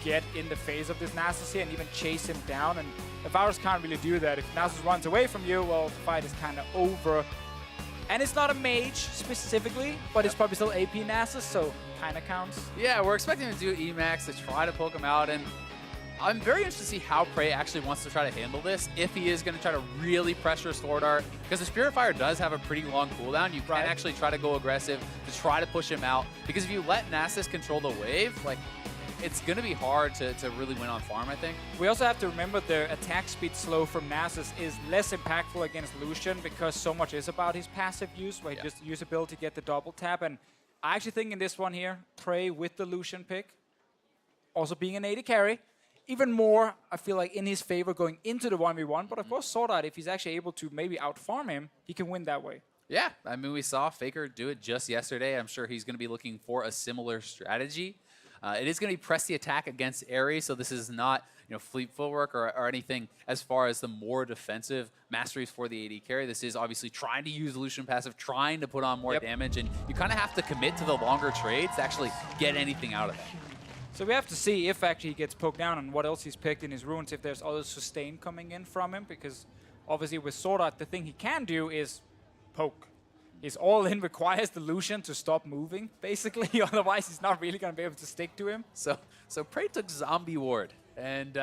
get in the face of this Nasus here and even chase him down. And the Varus can't really do that. If Nasus runs away from you, well, the fight is kind of over. And it's not a mage specifically, but it's probably still AP Nasus, so kind of counts. Yeah, we're expecting him to do Emax to try to poke him out, and I'm very interested to see how PraY actually wants to try to handle this, if he is going to try to really pressure SwordArT, because the Spirit Fire does have a pretty long cooldown. You can actually try to go aggressive to try to push him out, because if you let Nasus control the wave, like, it's going to be hard to really win on farm, I think. We also have to remember the attack speed slow from Nasus is less impactful against Lucian because so much is about his passive use, where he just use ability to get the double tap. And I actually think in this one here, PraY with the Lucian pick, also being an AD carry, even more, I feel like, in his favor going into the 1v1. But of course, SwordArT, if he's actually able to maybe out-farm him, he can win that way. Yeah, I mean, we saw Faker do it just yesterday. I'm sure he's going to be looking for a similar strategy. It is going to be press the attack against Ares, so this is not fleet footwork or anything as far as the more defensive masteries for the AD carry. This is obviously trying to use the Lucian passive, trying to put on more damage, and you kind of have to commit to the longer trades to actually get anything out of that. So we have to see if actually he gets poked down and what else he's picked in his runes, if there's other sustain coming in from him, because obviously with SwordArT, the thing he can do is poke. His all-in requires the Lucian to stop moving, basically. Otherwise, he's not really going to be able to stick to him. So PraY took Zombie Ward, and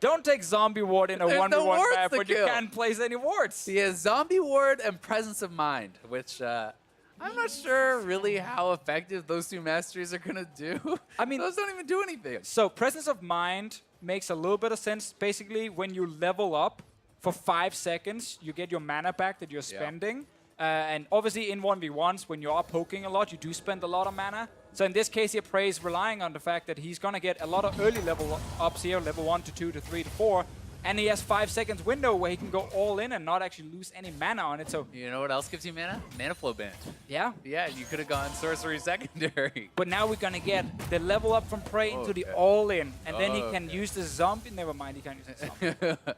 don't take Zombie Ward in a 1v1 map when you can't place any wards. He has Zombie Ward and Presence of Mind, which I'm not sure really how effective those two masteries are going to do. I mean, those don't even do anything. So Presence of Mind makes a little bit of sense. Basically, when you level up, for 5 seconds, you get your mana back that you're spending. And obviously in 1v1s, when you are poking a lot, you do spend a lot of mana. So in this case here, PraY is relying on the fact that he's going to get a lot of early level ups here, level 1 to 2 to 3 to 4. And he has 5 seconds window where he can go all in and not actually lose any mana on it. So you know what else gives you mana? Mana Flow Band. Yeah. Yeah, you could have gone Sorcery Secondary. But now we're going to get the level up from PraY into the all in. And then he can use the zombie. Never mind, he can't use the zombie.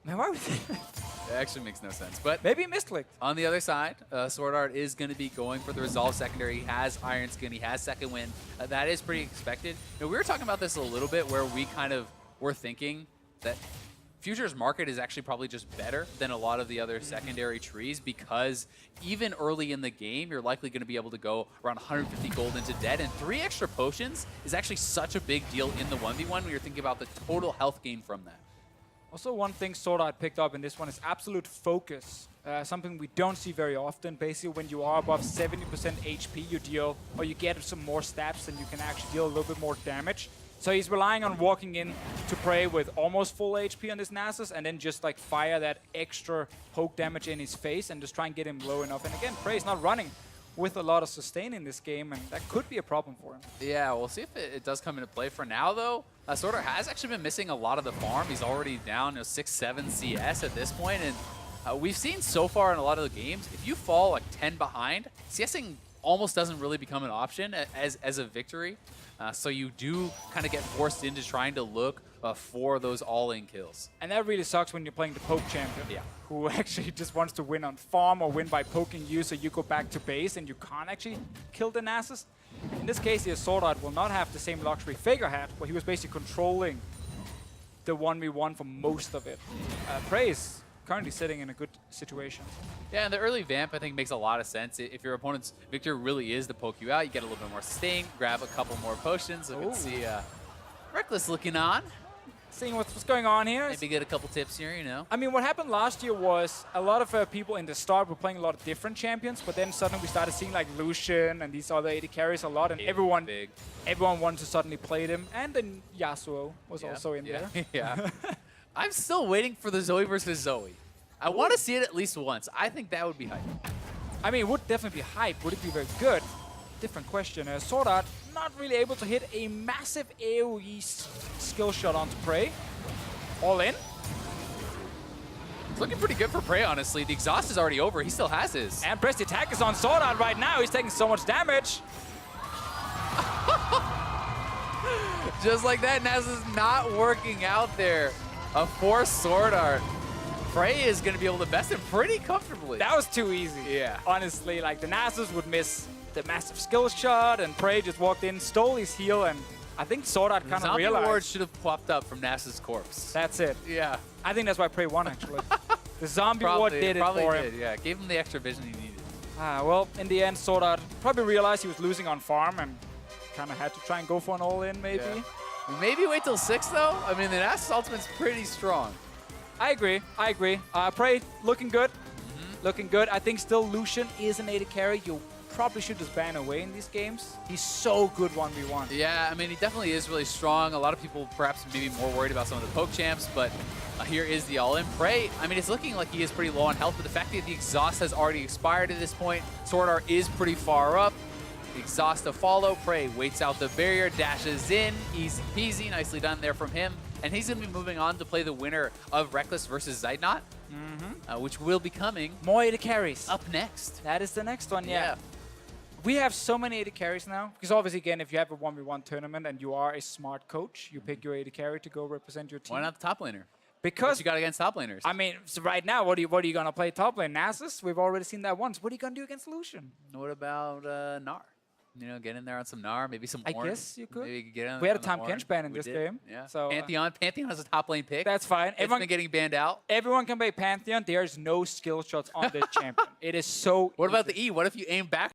Man, why would It actually makes no sense. But maybe he misclicked. On the other side, SwordArT is going to be going for the Resolve secondary. He has Iron Skin. He has Second Wind. That is pretty expected. We were talking about this a little bit where we kind of were thinking that Futures Market is actually probably just better than a lot of the other secondary trees, because even early in the game, you're likely going to be able to go around 150 gold into dead, and 3 extra potions is actually such a big deal in the 1v1 when you're thinking about the total health gain from that. Also, one thing SwordArT picked up in this one is absolute focus. Something we don't see very often. Basically, when you are above 70% HP, you deal, or you get some more stats, and you can actually deal a little bit more damage. So he's relying on walking in to PraY with almost full HP on this Nasus, and then just like fire that extra poke damage in his face and just try and get him low enough. And again, PraY's not running with a lot of sustain in this game, and that could be a problem for him. Yeah, we'll see if it does come into play. For now, though, SwordArT has actually been missing a lot of the farm. He's already down 6-7 CS at this point, and we've seen so far in a lot of the games, if you fall like 10 behind, CSing almost doesn't really become an option as a victory. So you do kind of get forced into trying to look for those all-in kills. And that really sucks when you're playing the poke champion, who actually just wants to win on farm or win by poking you, so you go back to base and you can't actually kill the Nasus. In this case, here, SwordArT will not have the same luxury Faker had, where he was basically controlling the 1v1 for most of it. PraY is currently sitting in a good situation. Yeah, and the early vamp, I think, makes a lot of sense. If your opponent's Victor really is to poke you out, you get a little bit more sustain, grab a couple more potions. So we can see Reckless looking on. Seeing what's going on here. Maybe get a couple tips here, I mean, what happened last year was a lot of people in the start were playing a lot of different champions, but then suddenly we started seeing like Lucian and these other AD carries a lot, and everyone wanted to suddenly play them. And then Yasuo was also in there. Yeah. I'm still waiting for the Zoe versus Zoe. I want to see it at least once. I think that would be hype. I mean, it would definitely be hype. Would it be very good? Different question. SwordArT not really able to hit a massive AoE skill shot onto PraY. All in. It's looking pretty good for PraY, honestly. The exhaust is already over. He still has his. And press the attack is on SwordArT right now. He's taking so much damage. Just like that, Nasus is not working out there. A forced SwordArT. PraY is going to be able to best him pretty comfortably. That was too easy. Yeah. Honestly, like the Nasus would miss the massive skill shot, and PraY just walked in, stole his heal, and I think SwordArT kind of Zombie realized. ward should have popped up from NASA's corpse. That's it. Yeah. I think that's why PraY won, actually. The zombie ward did it for him. Yeah, gave him the extra vision he needed. Well, in the end, SwordArT probably realized he was losing on farm and kind of had to try and go for an all-in, maybe. Yeah. Maybe wait till 6, though. I mean, the NASA's ultimate's pretty strong. I agree. PraY looking good. Looking good. I think still Lucian is an AD carry. You probably should just ban away in these games. He's so good 1v1. Yeah, I mean, he definitely is really strong. A lot of people perhaps maybe more worried about some of the poke champs, but here is the all-in. PraY, I mean, it's looking like he is pretty low on health, but the fact that the exhaust has already expired at this point, SwordArT is pretty far up. The exhaust to follow. PraY waits out the barrier, dashes in. Easy peasy. Nicely done there from him. And he's going to be moving on to play the winner of Reckless versus Zeidnot, which will be coming More AD carries. up next. That is the next one, yeah. We have so many AD carries now. Because obviously, again, if you have a 1v1 tournament and you are a smart coach, you pick your AD carry to go represent your team. Why not the top laner? Because What you got against top laners? I mean, so right now, what are you going to play top lane? Nasus? We've already seen that once. What are you going to do against Lucian? What about Gnar? You know, get in there on some Gnar, maybe some I Ornn. guess you could. Maybe you could get in We had a on Tom the Kench Ornn. ban in We this did, game. Yeah. So, Pantheon has a top lane pick. That's fine. It's been getting banned out. Everyone can play Pantheon. There's no skill shots on this champion. It is so What about easy. the E? What if you aim back